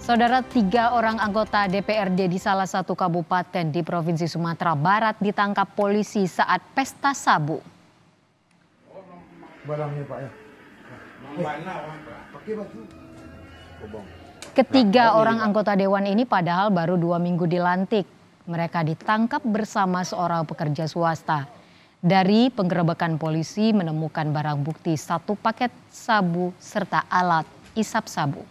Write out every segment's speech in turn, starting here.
Saudara, 3 orang anggota DPRD di salah satu kabupaten di Provinsi Sumatera Barat ditangkap polisi saat pesta sabu. Ketiga orang anggota dewan ini padahal baru 2 minggu dilantik. Mereka ditangkap bersama seorang pekerja swasta. Dari penggerebekan polisi menemukan barang bukti 1 paket sabu serta alat isap sabu.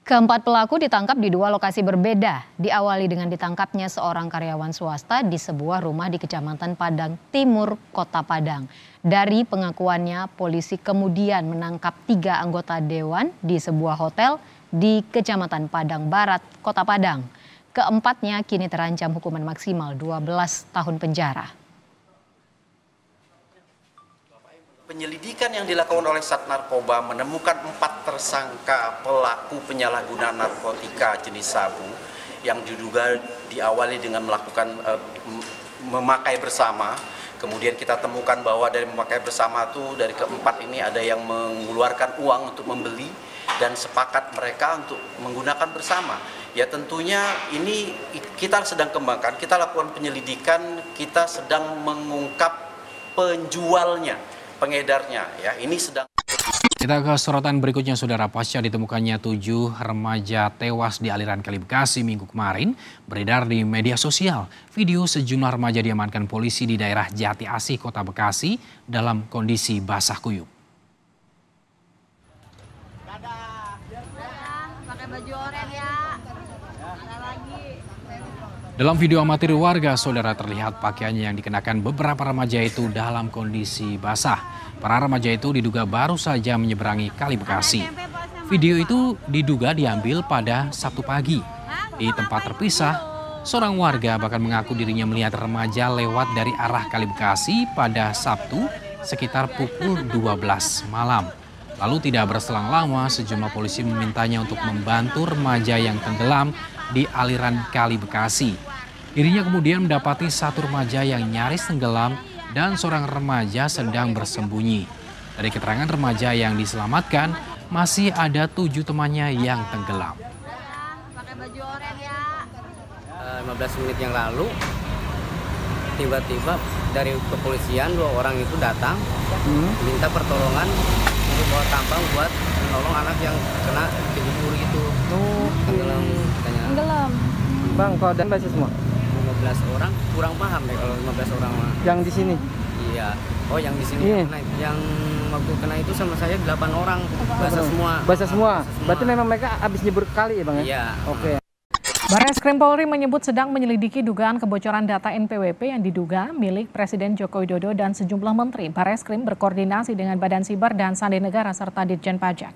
Keempat pelaku ditangkap di 2 lokasi berbeda. Diawali dengan ditangkapnya seorang karyawan swasta di sebuah rumah di Kecamatan Padang Timur, Kota Padang. Dari pengakuannya, polisi kemudian menangkap 3 anggota dewan di sebuah hotel di Kecamatan Padang Barat, Kota Padang. Keempatnya kini terancam hukuman maksimal 12 tahun penjara. Penyelidikan yang dilakukan oleh Sat Narkoba menemukan 4 tersangka pelaku penyalahgunaan narkotika jenis sabu yang diduga diawali dengan melakukan memakai bersama. Kemudian kita temukan bahwa dari memakai bersama itu dari keempat ini ada yang mengeluarkan uang untuk membeli dan sepakat mereka untuk menggunakan bersama. Ya tentunya ini kita sedang kembangkan, kita lakukan penyelidikan, kita sedang mengungkap penjualnya, pengedarnya, ya ini sedang. Kita ke sorotan berikutnya, Saudara. Pasca ditemukannya 7 remaja tewas di aliran Kali Bekasi Minggu kemarin beredar di media sosial. Video sejumlah remaja diamankan polisi di daerah Jati Asih, Kota Bekasi dalam kondisi basah kuyup. Pakai baju oranye ya. Ada lagi. Dalam video amatir warga, Saudara, terlihat pakaiannya yang dikenakan beberapa remaja itu dalam kondisi basah. Para remaja itu diduga baru saja menyeberangi Kali Bekasi. Video itu diduga diambil pada Sabtu pagi. Di tempat terpisah, seorang warga bahkan mengaku dirinya melihat remaja lewat dari arah Kali Bekasi pada Sabtu sekitar pukul 12 malam. Lalu tidak berselang lama, sejumlah polisi memintanya untuk membantu remaja yang tenggelam di aliran Kali Bekasi. Dirinya kemudian mendapati 1 remaja yang nyaris tenggelam dan seorang remaja sedang bersembunyi. Dari keterangan remaja yang diselamatkan, masih ada 7 temannya yang tenggelam. Pakai baju oranye ya. 15 menit yang lalu, tiba-tiba dari kepolisian 2 orang itu datang, minta pertolongan untuk bawa tampang buat menolong anak yang kena dikubur gitu. Tenggelam katanya. Tenggelam. Bang, kau dan baca semua? 15 orang, kurang paham deh kalau 15 orang. Yang di sini? Iya. Oh, yang di sini Iya. yang waktu kena itu sama saya 8 orang. Basah semua. Basah semua. Berarti memang mereka habis nyebur kali ya, Bang? Iya. Oke. Barreskrim Polri menyebut sedang menyelidiki dugaan kebocoran data NPWP yang diduga milik Presiden Joko Widodo dan sejumlah menteri. Barreskrim berkoordinasi dengan Badan Siber dan Sandi Negara serta Ditjen Pajak.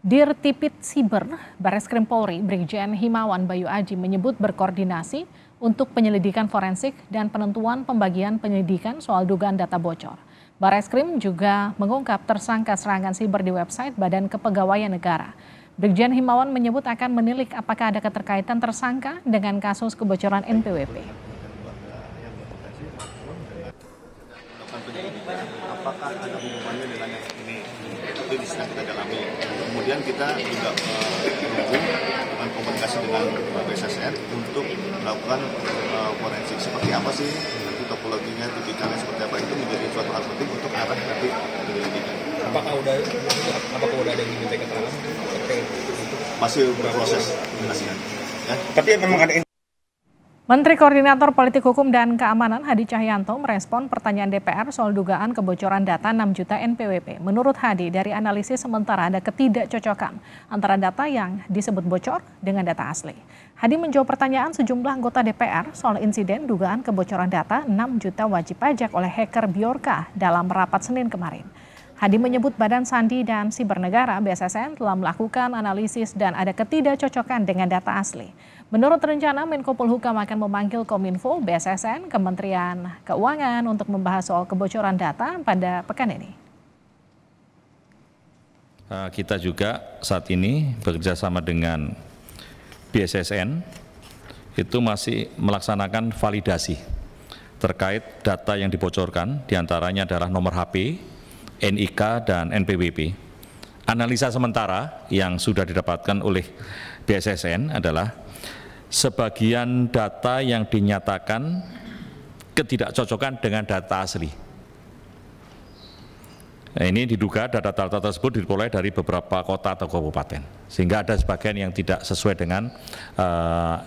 Dirtipit Siber, Barreskrim Polri, Brigjen Himawan Bayu Aji menyebut berkoordinasi untuk penyelidikan forensik dan penentuan pembagian penyelidikan soal dugaan data bocor. Barreskrim juga mengungkap tersangka serangan siber di website Badan Kepegawaian Negara. Brigjen Himawan menyebut akan menilik apakah ada keterkaitan tersangka dengan kasus kebocoran NPWP. Apakah ada hubungannya dengan yang ini? Itu sedang kita dalami. Kemudian kita juga menghubung komunikasi dengan BSSN untuk melakukan forensik. Seperti apa sih nanti topologinya, tipikalnya seperti apa, itu menjadi suatu hal penting untuk arah nanti penyelidikan. Apakah udah ada yang diminta keterangan? Masih berproses komunikasinya. Ya. Tapi memang ada. Menteri Koordinator Politik Hukum dan Keamanan Hadi Cahyanto merespon pertanyaan DPR soal dugaan kebocoran data 6 juta NPWP. Menurut Hadi, dari analisis sementara ada ketidakcocokan antara data yang disebut bocor dengan data asli. Hadi menjawab pertanyaan sejumlah anggota DPR soal insiden dugaan kebocoran data 6 juta wajib pajak oleh hacker Bjorka dalam rapat Senin kemarin. Hadi menyebut Badan Sandi dan Siber Negara (BSSN) telah melakukan analisis dan ada ketidakcocokan dengan data asli. Menurut rencana, Menko Polhukam akan memanggil Kominfo, BSSN, Kementerian Keuangan untuk membahas soal kebocoran data pada pekan ini. Kita juga saat ini bekerjasama dengan BSSN itu masih melaksanakan validasi terkait data yang dibocorkan, diantaranya adalah nomor HP, NIK, dan NPWP. Analisa sementara yang sudah didapatkan oleh BSSN adalah sebagian data yang dinyatakan ketidakcocokan dengan data asli. Nah, ini diduga data-data tersebut diperoleh dari beberapa kota atau kabupaten, sehingga ada sebagian yang tidak sesuai dengan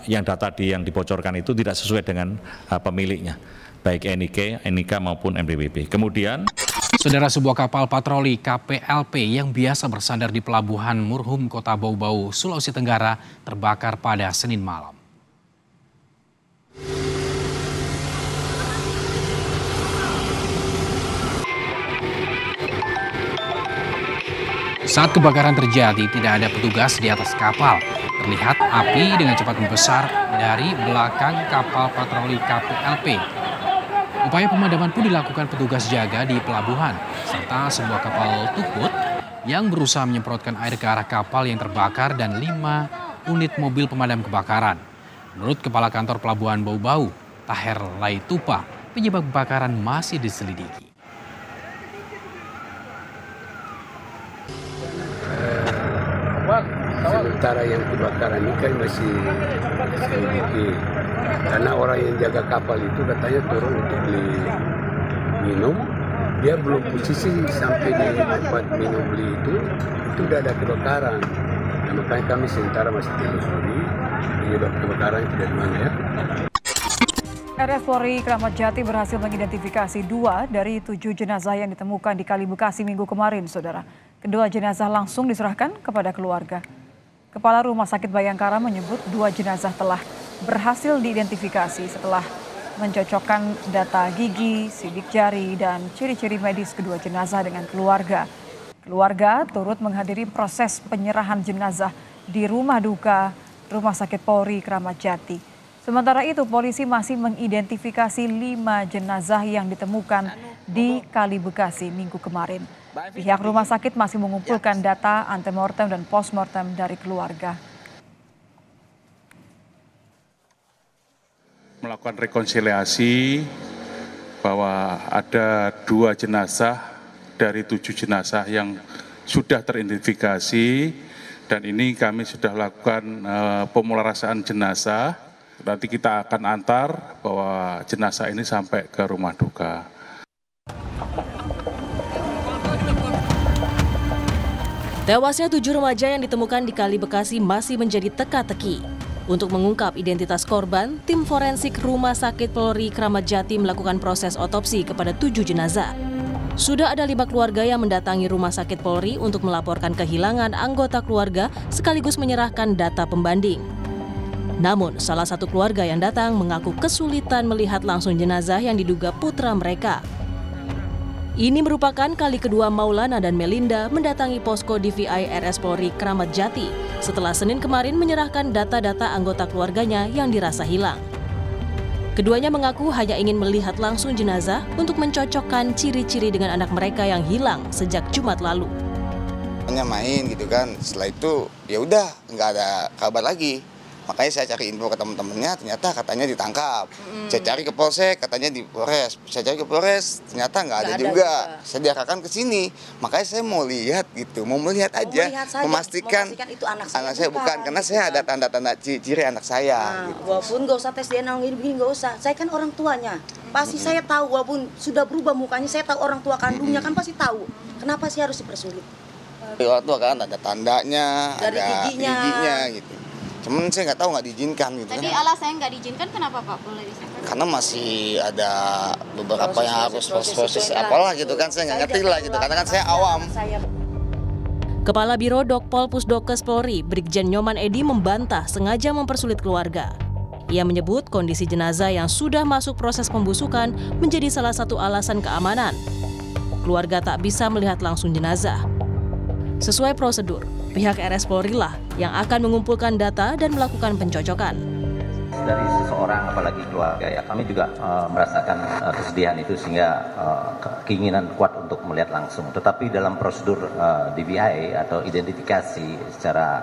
yang data yang dibocorkan itu tidak sesuai dengan pemiliknya, baik NIK maupun NPWP. Kemudian, Saudara, sebuah kapal patroli KPLP yang biasa bersandar di pelabuhan Murhum, Kota Bau-Bau, Sulawesi Tenggara, terbakar pada Senin malam. Saat kebakaran terjadi, tidak ada petugas di atas kapal. Terlihat api dengan cepat membesar dari belakang kapal patroli KPLP. Upaya pemadaman pun dilakukan petugas jaga di pelabuhan, serta sebuah kapal tukut yang berusaha menyemprotkan air ke arah kapal yang terbakar dan 5 unit mobil pemadam kebakaran. Menurut Kepala Kantor Pelabuhan Bau-Bau, Taher Laitupa, penyebab kebakaran masih diselidiki. Sementara yang kebakaran ini kan masih selidiki, karena orang yang jaga kapal itu katanya turun untuk beli minum, dia belum posisi sampai di tempat minum beli itu udah ada kebakaran. Nah, makanya kami sementara masih telusuri penyebab kebakaran itu dari mana ya. RS Polri Kramat Jati berhasil mengidentifikasi 2 dari 7 jenazah yang ditemukan di Kali Bekasi Minggu kemarin, Saudara. Kedua jenazah langsung diserahkan kepada keluarga. Kepala Rumah Sakit Bayangkara menyebut 2 jenazah telah berhasil diidentifikasi setelah mencocokkan data gigi, sidik jari, dan ciri-ciri medis kedua jenazah dengan keluarga. Keluarga turut menghadiri proses penyerahan jenazah di rumah duka Rumah Sakit Polri Kramat Jati. Sementara itu, polisi masih mengidentifikasi 5 jenazah yang ditemukan di Kali Bekasi Minggu kemarin. Pihak rumah sakit masih mengumpulkan data antemortem dan postmortem dari keluarga. Melakukan rekonsiliasi bahwa ada 2 jenazah dari 7 jenazah yang sudah teridentifikasi, dan ini kami sudah lakukan pemularasaan jenazah. Nanti kita akan antar bahwa jenazah ini sampai ke rumah duka. Tewasnya 7 remaja yang ditemukan di Kali Bekasi masih menjadi teka-teki. Untuk mengungkap identitas korban, tim forensik Rumah Sakit Polri Kramat Jati melakukan proses otopsi kepada 7 jenazah. Sudah ada 5 keluarga yang mendatangi Rumah Sakit Polri untuk melaporkan kehilangan anggota keluarga sekaligus menyerahkan data pembanding. Namun, salah satu keluarga yang datang mengaku kesulitan melihat langsung jenazah yang diduga putra mereka. Ini merupakan kali kedua Maulana dan Melinda mendatangi posko DVI RS Polri Kramat Jati setelah Senin kemarin menyerahkan data-data anggota keluarganya yang dirasa hilang. Keduanya mengaku hanya ingin melihat langsung jenazah untuk mencocokkan ciri-ciri dengan anak mereka yang hilang sejak Jumat lalu. Hanya main gitu kan, setelah itu ya udah nggak ada kabar lagi. Makanya saya cari info ke teman-temannya, ternyata katanya ditangkap. Saya cari ke Polsek, katanya di Polres. Saya cari ke Polres, ternyata nggak ada juga. Saya diarahkan ke sini. Makanya saya mau lihat gitu, mau melihat aja, memastikan itu anak saya bukan, karena saya ada tanda-tanda ciri anak saya. Gitu. Walaupun nggak usah tes DNA begini nggak usah. Saya kan orang tuanya, pasti saya tahu. Walaupun sudah berubah mukanya, saya tahu orang tua kandungnya kan pasti tahu. Kenapa sih harus dipersulit? Orang tua kan ada tandanya, dari ada giginya gitu. Cuman saya nggak tahu, nggak diizinkan gitu. Tadi alasannya nggak diizinkan kenapa Pak? Boleh disampaikan? Karena masih ada beberapa yang harus proses apalah gitu kan, saya nggak ngerti lah gitu, karena kan saya awam. Kepala Biro Dokpol Pusdokes Polri, Brigjen Nyoman Edi membantah sengaja mempersulit keluarga. Ia menyebut kondisi jenazah yang sudah masuk proses pembusukan menjadi salah satu alasan keamanan. Keluarga tak bisa melihat langsung jenazah. Sesuai prosedur, pihak RS Polri lah yang akan mengumpulkan data dan melakukan pencocokan. Dari seseorang, apalagi keluarga, ya kami juga merasakan kesedihan itu sehingga keinginan kuat untuk melihat langsung. Tetapi dalam prosedur DVI atau identifikasi secara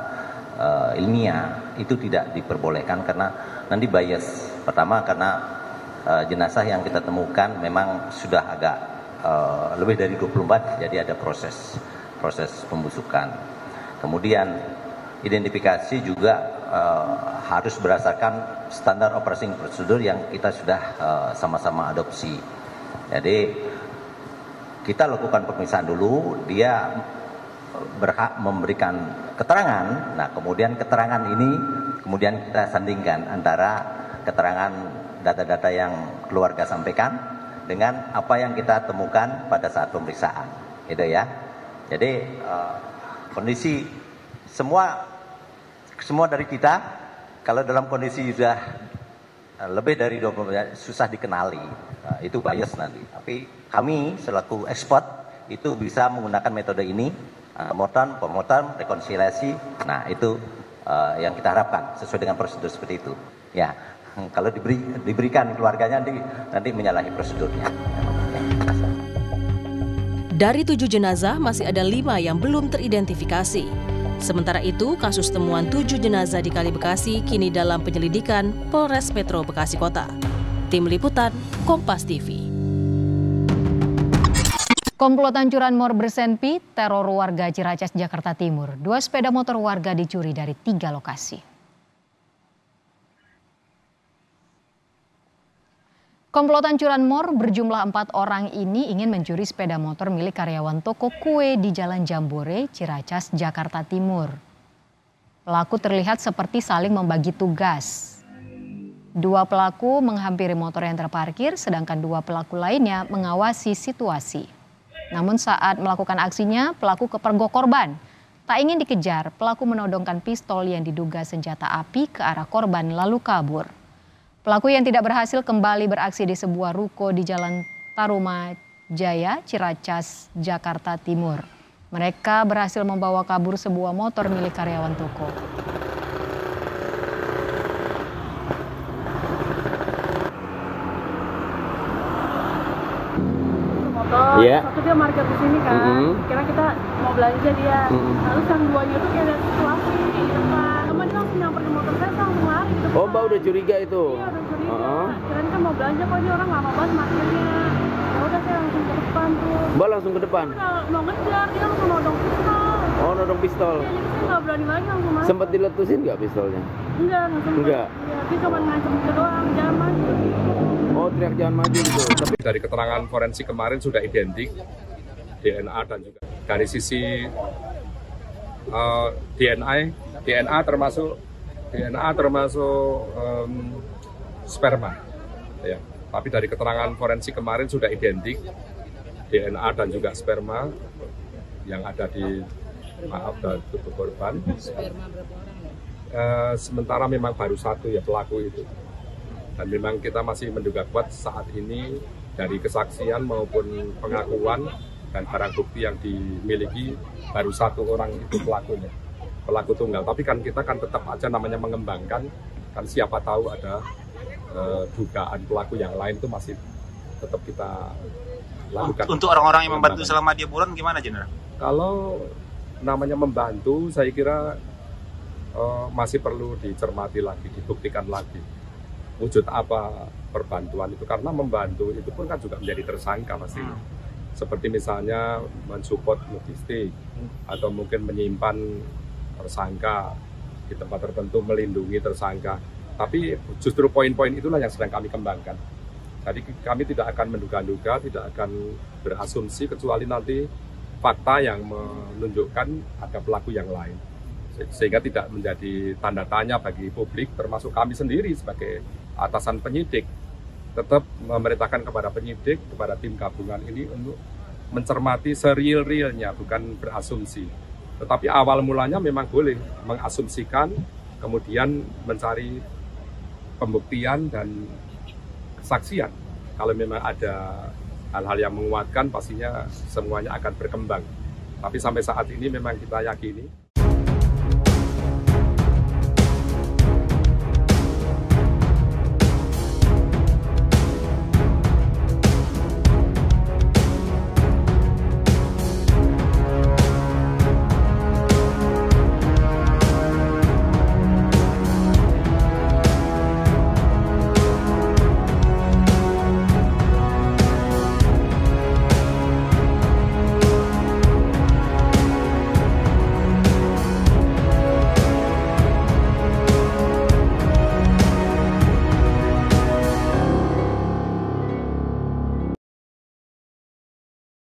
ilmiah itu tidak diperbolehkan karena nanti bias. Pertama karena jenazah yang kita temukan memang sudah agak lebih dari 24, jadi ada proses pembusukan. Kemudian identifikasi juga harus berdasarkan standar operating prosedur yang kita sudah sama-sama adopsi. Jadi kita lakukan pemeriksaan dulu, dia berhak memberikan keterangan. Nah, kemudian keterangan ini kemudian kita sandingkan antara keterangan data-data yang keluarga sampaikan dengan apa yang kita temukan pada saat pemeriksaan. Gitu ya. Jadi kondisi semua dari kita kalau dalam kondisi sudah lebih dari 20 susah dikenali. Itu bias nanti. Tapi kami selaku expert itu bisa menggunakan metode ini, pemotongan, rekonsiliasi. Nah, itu yang kita harapkan sesuai dengan prosedur seperti itu. Ya, kalau diberikan keluarganya nanti menyalahi prosedurnya. Dari 7 jenazah masih ada 5 yang belum teridentifikasi. Sementara itu, kasus temuan 7 jenazah di Kali Bekasi kini dalam penyelidikan Polres Metro Bekasi Kota. Tim Liputan, Kompas TV. Komplotan curanmor bersenpi, teror warga Ciracas, Jakarta Timur. 2 sepeda motor warga dicuri dari 3 lokasi. Komplotan curanmor berjumlah 4 orang ini ingin mencuri sepeda motor milik karyawan toko kue di Jalan Jambore, Ciracas, Jakarta Timur. Pelaku terlihat seperti saling membagi tugas. 2 pelaku menghampiri motor yang terparkir, sedangkan 2 pelaku lainnya mengawasi situasi. Namun saat melakukan aksinya, pelaku kepergok korban. Tak ingin dikejar, pelaku menodongkan pistol yang diduga senjata api ke arah korban lalu kabur. Pelaku yang tidak berhasil kembali beraksi di sebuah ruko di Jalan Taruma Jaya, Ciracas, Jakarta Timur. Mereka berhasil membawa kabur sebuah motor milik karyawan toko. Iya. Satu dia market di sini kan, kira kita mau belanja dia. Lalu yang 2-nya itu kayak lihat situasi di depan. Teman dia langsung nyamper di motor saya, langsung lari gitu. Oh, Mbak udah curiga itu? Iya, udah curiga. Kirain kan mau belanja kok, ini orang lama banget marketnya. Ya udah saya langsung ke depan tuh. Mbak langsung ke depan? Udah mau ngejar, dia langsung nodong pistol. Oh, nodong pistol. Iya, jadi saya nggak berani lagi langsung masuk. Sempat diletusin nggak pistolnya? Enggak, langsung. Enggak? Ya, dia cuma ngancam gitu doang, jangan maju. Oh, teriak jangan maju gitu. Tapi dari keterangan forensik kemarin sudah identik DNA dan juga dari sisi DNA termasuk sperma. Ya. Tapi dari keterangan forensik kemarin sudah identik DNA dan juga sperma yang ada di tubuh korban. Sperma berapa orang? Sementara memang baru 1 ya pelaku itu. Dan memang kita masih menduga kuat saat ini dari kesaksian maupun pengakuan dan barang bukti yang dimiliki baru 1 orang itu pelakunya, pelaku tunggal. Tapi kan kita kan tetap aja namanya mengembangkan, kan siapa tahu ada dugaan pelaku yang lain itu masih tetap kita lakukan. Untuk orang-orang yang membantu selama dia buron gimana, Jenderal? Kalau namanya membantu, saya kira masih perlu dicermati lagi, dibuktikan lagi. Wujud apa perbantuan itu, karena membantu itu pun kan juga menjadi tersangka pasti. Seperti misalnya mensupport logistik atau mungkin menyimpan tersangka di tempat tertentu, melindungi tersangka. Tapi justru poin-poin itulah yang sedang kami kembangkan. Jadi kami tidak akan menduga-duga, tidak akan berasumsi kecuali nanti fakta yang menunjukkan ada pelaku yang lain. Sehingga tidak menjadi tanda tanya bagi publik, termasuk kami sendiri sebagai atasan penyidik, tetap memerintahkan kepada penyidik, kepada tim gabungan ini untuk mencermati sereal-realnya, bukan berasumsi. Tetapi awal mulanya memang boleh mengasumsikan, kemudian mencari pembuktian dan kesaksian. Kalau memang ada hal-hal yang menguatkan, pastinya semuanya akan berkembang. Tapi sampai saat ini memang kita yakini